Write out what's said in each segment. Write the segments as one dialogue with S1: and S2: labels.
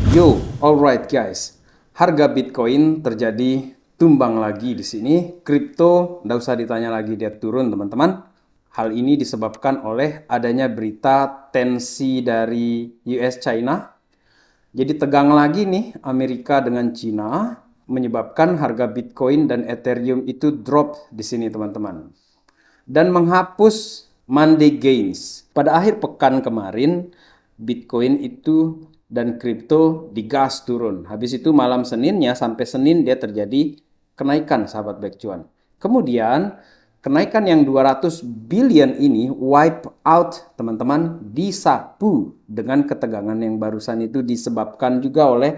S1: Yo, alright guys. Harga Bitcoin terjadi tumbang lagi di sini. Kripto, nggak usah ditanya lagi, dia turun teman-teman. Hal ini disebabkan oleh adanya berita tensi dari US China. Jadi tegang lagi nih Amerika dengan China, menyebabkan harga Bitcoin dan Ethereum itu drop di sini teman-teman. Dan menghapus Monday gains. Pada akhir pekan kemarin, Bitcoin itu dan kripto digas turun. Habis itu malam Seninnya sampai Senin dia terjadi kenaikan sahabat Black Cuan. Kemudian kenaikan yang 200 billion ini wipe out teman-teman, disapu dengan ketegangan yang barusan itu disebabkan juga oleh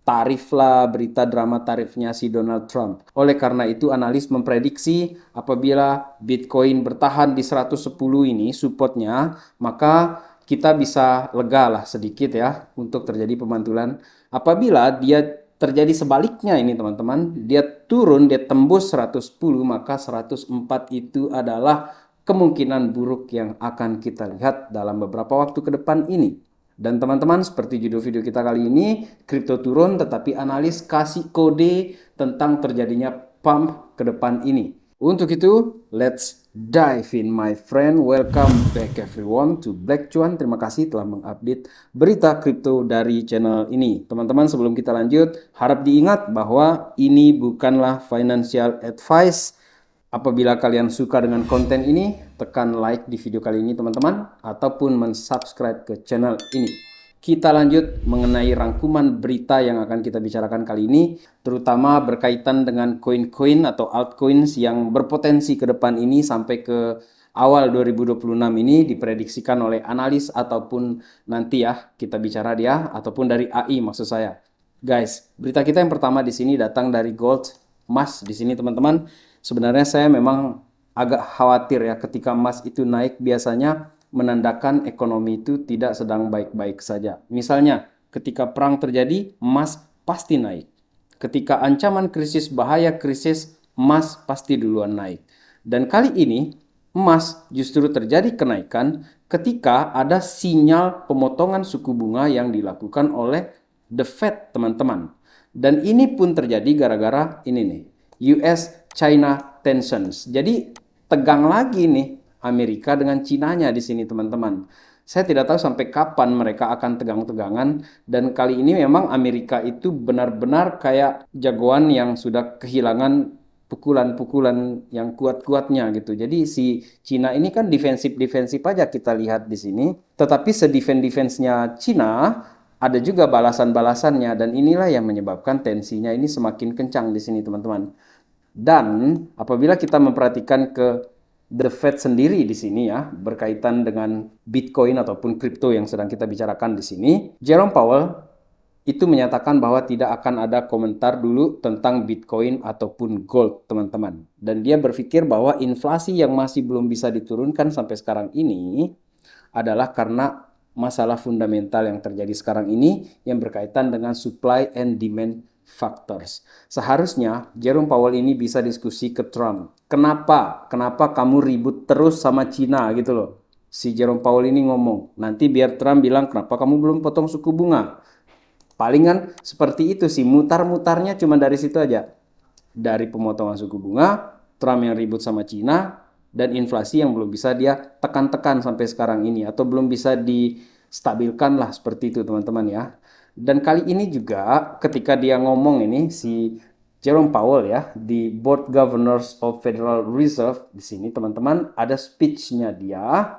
S1: tarif lah, berita drama tarifnya si Donald Trump. Oleh karena itu analis memprediksi apabila Bitcoin bertahan di 110 ini supportnya, maka kita bisa lega lah sedikit ya untuk terjadi pemantulan. Apabila dia terjadi sebaliknya ini teman-teman, dia turun, dia tembus 110, maka 104 itu adalah kemungkinan buruk yang akan kita lihat dalam beberapa waktu ke depan ini. Dan teman-teman, seperti judul video kita kali ini, kripto turun tetapi analis kasih kode tentang terjadinya pump ke depan ini. Untuk itu, let's dive in my friend. Welcome back everyone to Black Cuan. Terima kasih telah mengupdate berita kripto dari channel ini. Teman-teman, sebelum kita lanjut, harap diingat bahwa ini bukanlah financial advice. Apabila kalian suka dengan konten ini, tekan like di video kali ini teman-teman, ataupun mensubscribe ke channel ini. Kita lanjut mengenai rangkuman berita yang akan kita bicarakan kali ini, terutama berkaitan dengan koin-koin atau altcoins yang berpotensi ke depan ini sampai ke awal 2026 ini diprediksikan oleh analis ataupun nanti ya kita bicara dia ataupun dari AI maksud saya. Guys, berita kita yang pertama di sini datang dari gold, emas di sini teman-teman. Sebenarnya saya memang agak khawatir ya ketika emas itu naik biasanya menandakan ekonomi itu tidak sedang baik-baik saja. Misalnya ketika perang terjadi emas pasti naik. Ketika ancaman krisis, bahaya krisis, emas pasti duluan naik. Dan kali ini emas justru terjadi kenaikan ketika ada sinyal pemotongan suku bunga yang dilakukan oleh The Fed teman-teman. Dan ini pun terjadi gara-gara ini nih, US-China tensions. Jadi tegang lagi nih Amerika dengan Cinanya di sini teman-teman. Saya tidak tahu sampai kapan mereka akan tegang-tegangan. Dan kali ini memang Amerika itu benar-benar kayak jagoan yang sudah kehilangan pukulan-pukulan yang kuat-kuatnya gitu. Jadi si Cina ini kan defensif-defensif aja kita lihat di sini. Tetapi se-defense-defense-nya Cina ada juga balasan-balasannya, dan inilah yang menyebabkan tensinya ini semakin kencang di sini teman-teman. Dan apabila kita memperhatikan ke The Fed sendiri di sini ya, berkaitan dengan Bitcoin ataupun kripto yang sedang kita bicarakan di sini, Jerome Powell itu menyatakan bahwa tidak akan ada komentar dulu tentang Bitcoin ataupun gold teman-teman. Dan dia berpikir bahwa inflasi yang masih belum bisa diturunkan sampai sekarang ini adalah karena masalah fundamental yang terjadi sekarang ini yang berkaitan dengan supply and demand factors. Seharusnya Jerome Powell ini bisa diskusi ke Trump. Kenapa kamu ribut terus sama Cina gitu loh. Si Jerome Powell ini ngomong, nanti biar Trump bilang kenapa kamu belum potong suku bunga. Palingan seperti itu sih, mutar-mutarnya cuma dari situ aja. Dari pemotongan suku bunga, Trump yang ribut sama Cina, dan inflasi yang belum bisa dia tekan-tekan sampai sekarang ini, atau belum bisa distabilkan lah seperti itu teman-teman ya. Dan kali ini juga ketika dia ngomong ini si Jerome Powell ya di Board Governors of Federal Reserve di sini teman-teman ada speech-nya dia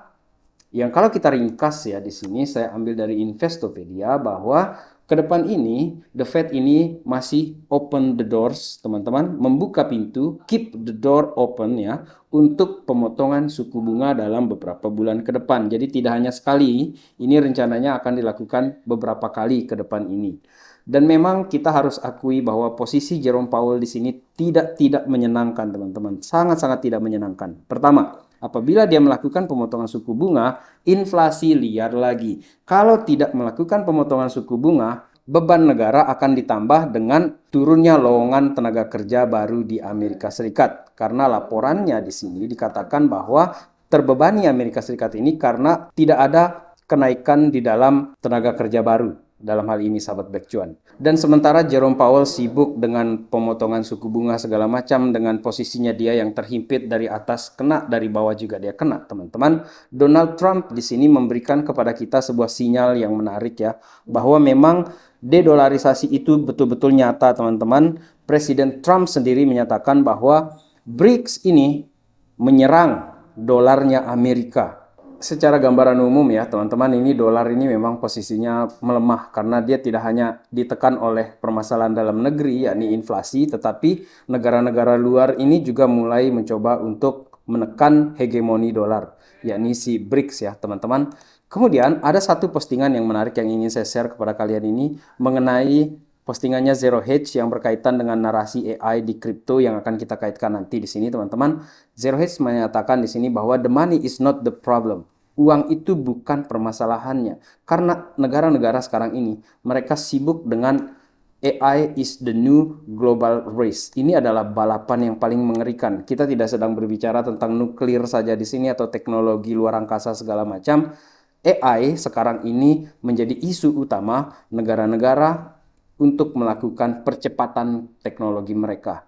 S1: yang kalau kita ringkas ya di sini saya ambil dari Investopedia bahwa ke depan ini The Fed ini masih open the doors teman-teman, membuka pintu, keep the door open ya untuk pemotongan suku bunga dalam beberapa bulan ke depan. Jadi tidak hanya sekali, ini rencananya akan dilakukan beberapa kali ke depan ini. Dan memang kita harus akui bahwa posisi Jerome Powell di sini tidak menyenangkan teman-teman, sangat-sangat tidak menyenangkan. Pertama, apabila dia melakukan pemotongan suku bunga, inflasi liar lagi. Kalau tidak melakukan pemotongan suku bunga, beban negara akan ditambah dengan turunnya lowongan tenaga kerja baru di Amerika Serikat. Karena laporannya di sini dikatakan bahwa terbebani Amerika Serikat ini karena tidak ada kenaikan di dalam tenaga kerja baru. dalam hal ini sahabat Black Cuan. Dan sementara Jerome Powell sibuk dengan pemotongan suku bunga segala macam, dengan posisinya dia yang terhimpit dari atas kena, dari bawah juga dia kena, teman-teman. Donald Trump di sini memberikan kepada kita sebuah sinyal yang menarik ya, bahwa memang dedolarisasi itu betul-betul nyata, teman-teman. Presiden Trump sendiri menyatakan bahwa BRICS ini menyerang dolarnya Amerika. Secara gambaran umum ya teman-teman, ini dolar ini memang posisinya melemah karena dia tidak hanya ditekan oleh permasalahan dalam negeri yakni inflasi, tetapi negara-negara luar ini juga mulai mencoba untuk menekan hegemoni dolar yakni si BRICS ya teman-teman. Kemudian ada satu postingan yang menarik yang ingin saya share kepada kalian ini mengenai postingannya Zero Hedge yang berkaitan dengan narasi AI di kripto yang akan kita kaitkan nanti di sini teman-teman. Zero Hedge menyatakan di sini bahwa the money is not the problem. Uang itu bukan permasalahannya. Karena negara-negara sekarang ini mereka sibuk dengan AI is the new global race. Ini adalah balapan yang paling mengerikan. Kita tidak sedang berbicara tentang nuklir saja di sini atau teknologi luar angkasa segala macam. AI sekarang ini menjadi isu utama negara-negara untuk melakukan percepatan teknologi mereka.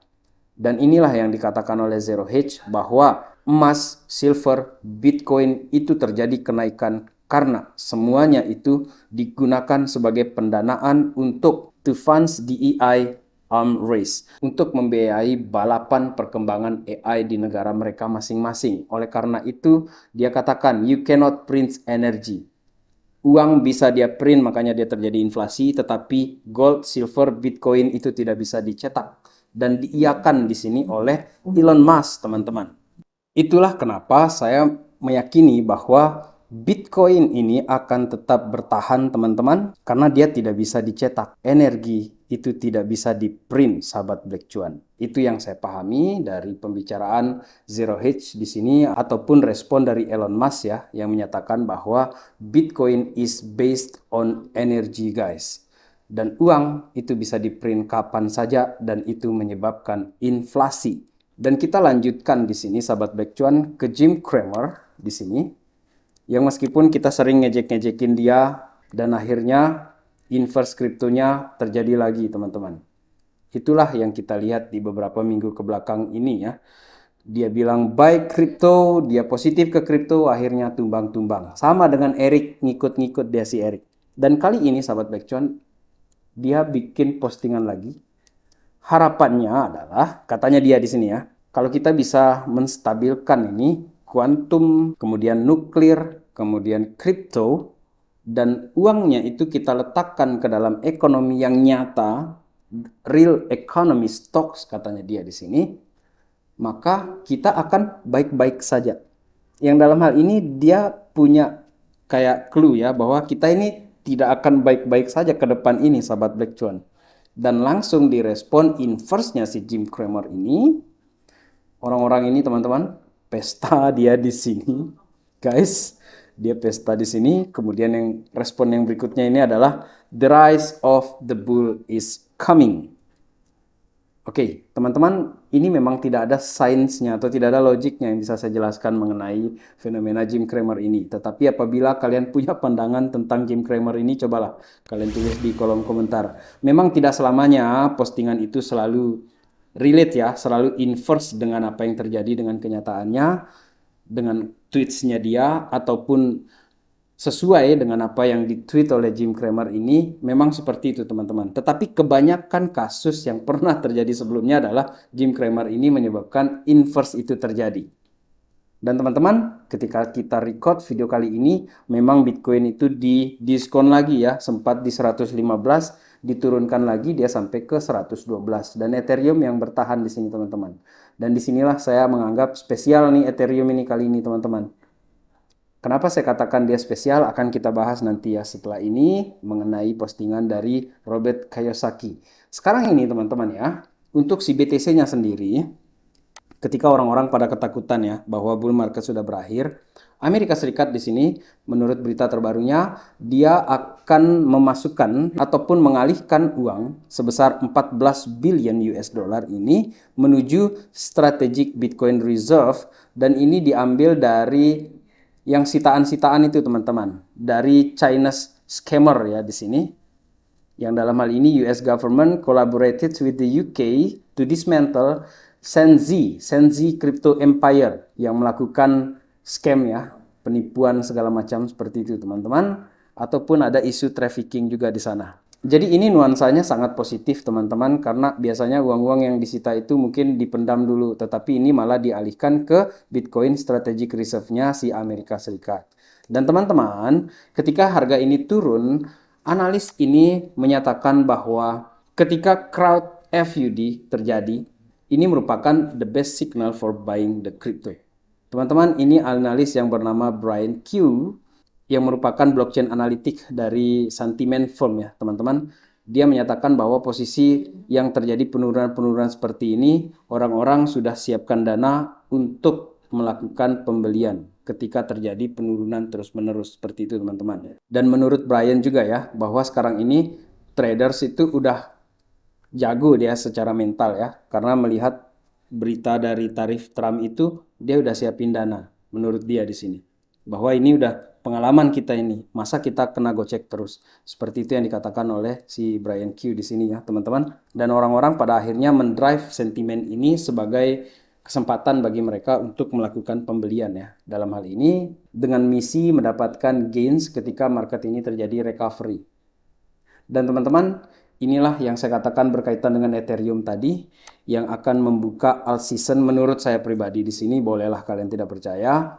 S1: Dan inilah yang dikatakan oleh Zero Hedge bahwa emas, silver, Bitcoin itu terjadi kenaikan karena semuanya itu digunakan sebagai pendanaan untuk to funds the AI arm race, untuk membiayai balapan perkembangan AI di negara mereka masing-masing. Oleh karena itu, dia katakan you cannot print energy. Uang bisa dia print, makanya dia terjadi inflasi, tetapi gold, silver, Bitcoin itu tidak bisa dicetak. Dan diiakan di sini oleh Elon Musk, teman-teman. Itulah kenapa saya meyakini bahwa Bitcoin ini akan tetap bertahan, teman-teman, karena dia tidak bisa dicetak. Energi itu tidak bisa di-print, sahabat Black Cuan. Itu yang saya pahami dari pembicaraan Zero Hedge di sini ataupun respon dari Elon Musk ya, yang menyatakan bahwa Bitcoin is based on energy, guys. Dan uang itu bisa di-print kapan saja dan itu menyebabkan inflasi. Dan kita lanjutkan di sini sahabat Black Cuan ke Jim Cramer di sini. Yang meskipun kita sering ngejek-ngejekin dia dan akhirnya inverse kriptonya terjadi lagi, teman-teman. Itulah yang kita lihat di beberapa minggu ke belakang ini ya. Dia bilang buy kripto, dia positif ke kripto, akhirnya tumbang-tumbang. Sama dengan Eric, ngikut-ngikut dia si Eric. Dan kali ini sahabat Black Cuan, dia bikin postingan lagi. Harapannya adalah, katanya dia di sini ya, kalau kita bisa menstabilkan ini kuantum, kemudian nuklir, kemudian kripto, dan uangnya itu kita letakkan ke dalam ekonomi yang nyata, real economy stocks katanya dia di sini, maka kita akan baik-baik saja. Yang dalam hal ini dia punya kayak clue ya, bahwa kita ini tidak akan baik-baik saja ke depan ini sahabat Black Cuan. Dan langsung direspon inverse-nya si Jim Cramer ini. Orang-orang ini teman-teman, pesta dia di sini. Guys, dia pesta di sini. Kemudian yang respon yang berikutnya ini adalah the rise of the bull is coming. Oke, teman-teman, ini memang tidak ada sainsnya atau tidak ada logiknya yang bisa saya jelaskan mengenai fenomena Jim Cramer ini. Tetapi apabila kalian punya pandangan tentang Jim Cramer ini, cobalah kalian tulis di kolom komentar. Memang tidak selamanya postingan itu selalu relate ya, selalu inverse dengan apa yang terjadi dengan kenyataannya, dengan tweetsnya dia, ataupun sesuai dengan apa yang ditweet oleh Jim Cramer ini. Memang seperti itu teman-teman. Tetapi kebanyakan kasus yang pernah terjadi sebelumnya adalah Jim Cramer ini menyebabkan inverse itu terjadi. Dan teman-teman, ketika kita record video kali ini, memang Bitcoin itu di diskon lagi ya. Sempat di 115, diturunkan lagi dia sampai ke 112. Dan Ethereum yang bertahan di sini teman-teman. Dan disinilah saya menganggap spesial nih Ethereum ini kali ini teman-teman. Kenapa saya katakan dia spesial akan kita bahas nanti ya setelah ini mengenai postingan dari Robert Kiyosaki. Sekarang ini teman-teman ya, untuk si BTC-nya sendiri, ketika orang-orang pada ketakutan ya bahwa bull market sudah berakhir, Amerika Serikat di sini menurut berita terbarunya dia akan memasukkan ataupun mengalihkan uang sebesar 14 billion US dollar ini menuju strategic Bitcoin reserve, dan ini diambil dari yang sitaan-sitaan itu teman-teman, dari Chinese scammer ya di sini. yang dalam hal ini US government collaborated with the UK to dismantle Shenzhen Crypto Empire yang melakukan scam ya, penipuan segala macam seperti itu teman-teman, ataupun ada isu trafficking juga di sana. Jadi ini nuansanya sangat positif teman-teman, karena biasanya uang-uang yang disita itu mungkin dipendam dulu, tetapi ini malah dialihkan ke Bitcoin Strategic Reserve-nya si Amerika Serikat. Dan teman-teman, ketika harga ini turun, analis ini menyatakan bahwa ketika crowd FUD terjadi, ini merupakan the best signal for buying the crypto. Teman-teman, ini analis yang bernama Brian Q, yang merupakan blockchain analitik dari Sentiment Firm ya teman-teman. Dia menyatakan bahwa posisi yang terjadi penurunan-penurunan seperti ini, orang-orang sudah siapkan dana untuk melakukan pembelian ketika terjadi penurunan terus-menerus seperti itu teman-teman. Dan menurut Brian juga ya, bahwa sekarang ini traders itu udah jago dia secara mental ya, karena melihat berita dari tarif Trump itu, dia udah siapin dana menurut dia di sini. Bahwa ini udah pengalaman kita ini, masa kita kena gocek terus. Seperti itu yang dikatakan oleh si Brian Q di sini ya teman-teman. Dan orang-orang pada akhirnya mendrive sentimen ini sebagai kesempatan bagi mereka untuk melakukan pembelian ya. Dalam hal ini dengan misi mendapatkan gains ketika market ini terjadi recovery. Dan teman-teman, inilah yang saya katakan berkaitan dengan Ethereum tadi, yang akan membuka alt season menurut saya pribadi di sini. Bolehlah kalian tidak percaya,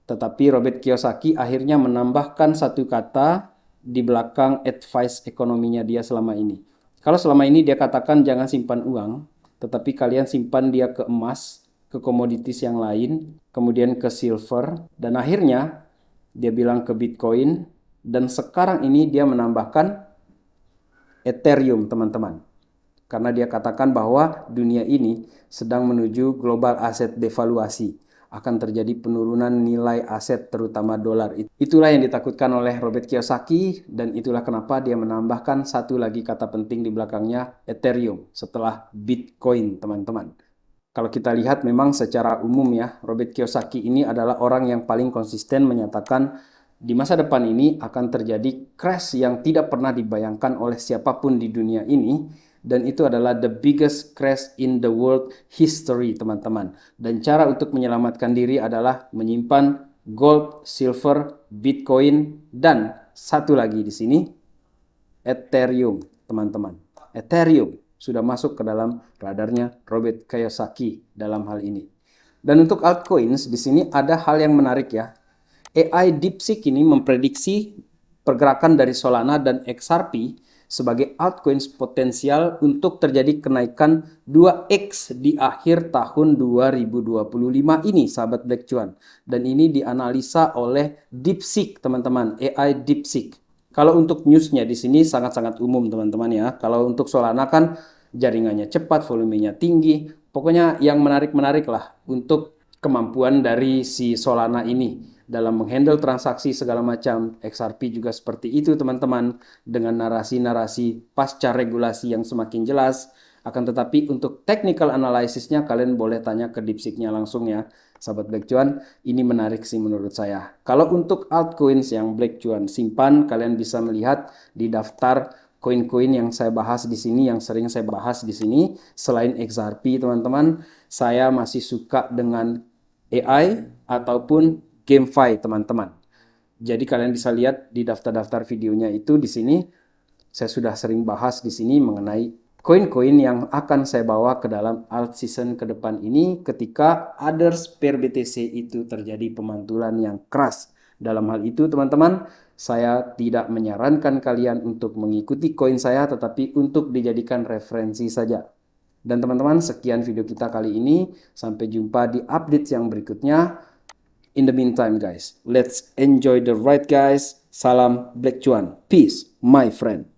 S1: tetapi Robert Kiyosaki akhirnya menambahkan satu kata di belakang advice ekonominya dia selama ini. Kalau selama ini dia katakan jangan simpan uang, tetapi kalian simpan dia ke emas, ke komoditis yang lain, kemudian ke silver, dan akhirnya dia bilang ke Bitcoin, dan sekarang ini dia menambahkan Ethereum teman-teman. Karena dia katakan bahwa dunia ini sedang menuju global asset devaluasi. Akan terjadi penurunan nilai aset terutama dolar. Itulah yang ditakutkan oleh Robert Kiyosaki, dan itulah kenapa dia menambahkan satu lagi kata penting di belakangnya, Ethereum, setelah Bitcoin teman-teman. Kalau kita lihat memang secara umum ya, Robert Kiyosaki ini adalah orang yang paling konsisten menyatakan di masa depan ini akan terjadi crash yang tidak pernah dibayangkan oleh siapapun di dunia ini. Dan itu adalah the biggest crash in the world history teman-teman. Dan cara untuk menyelamatkan diri adalah menyimpan gold, silver, Bitcoin, dan satu lagi di sini Ethereum teman-teman. Ethereum sudah masuk ke dalam radarnya Robert Kiyosaki dalam hal ini. Dan untuk altcoins di sini ada hal yang menarik ya. AI DeepSeek ini memprediksi pergerakan dari Solana dan XRP sebagai altcoins potensial untuk terjadi kenaikan 2x di akhir tahun 2025 ini, sahabat Black Cuan. Dan ini dianalisa oleh DeepSeek, teman-teman, AI DeepSeek. Kalau untuk newsnya di sini sangat-sangat umum, teman-teman ya. Kalau untuk Solana kan jaringannya cepat, volumenya tinggi. Pokoknya yang menarik-menarik lah untuk kemampuan dari si Solana ini dalam menghandle transaksi segala macam. XRP juga seperti itu teman-teman, dengan narasi-narasi pasca regulasi yang semakin jelas. Akan tetapi untuk technical analysisnya kalian boleh tanya ke DeepSeek-nya langsung ya, sahabat Black Cuan. Ini menarik sih menurut saya. Kalau untuk altcoins yang Black Cuan simpan, kalian bisa melihat di daftar koin-koin yang saya bahas di sini, yang sering saya bahas di sini. Selain XRP teman-teman, saya masih suka dengan AI ataupun GameFi teman-teman. Jadi kalian bisa lihat di daftar-daftar videonya itu di sini. Saya sudah sering bahas di sini mengenai koin-koin yang akan saya bawa ke dalam alt season ke depan ini ketika others pair BTC itu terjadi pemantulan yang keras. Dalam hal itu teman-teman, saya tidak menyarankan kalian untuk mengikuti koin saya, tetapi untuk dijadikan referensi saja. Dan teman-teman, sekian video kita kali ini. Sampai jumpa di update yang berikutnya. In the meantime guys, let's enjoy the ride guys. Salam Black Cuan. Peace my friend.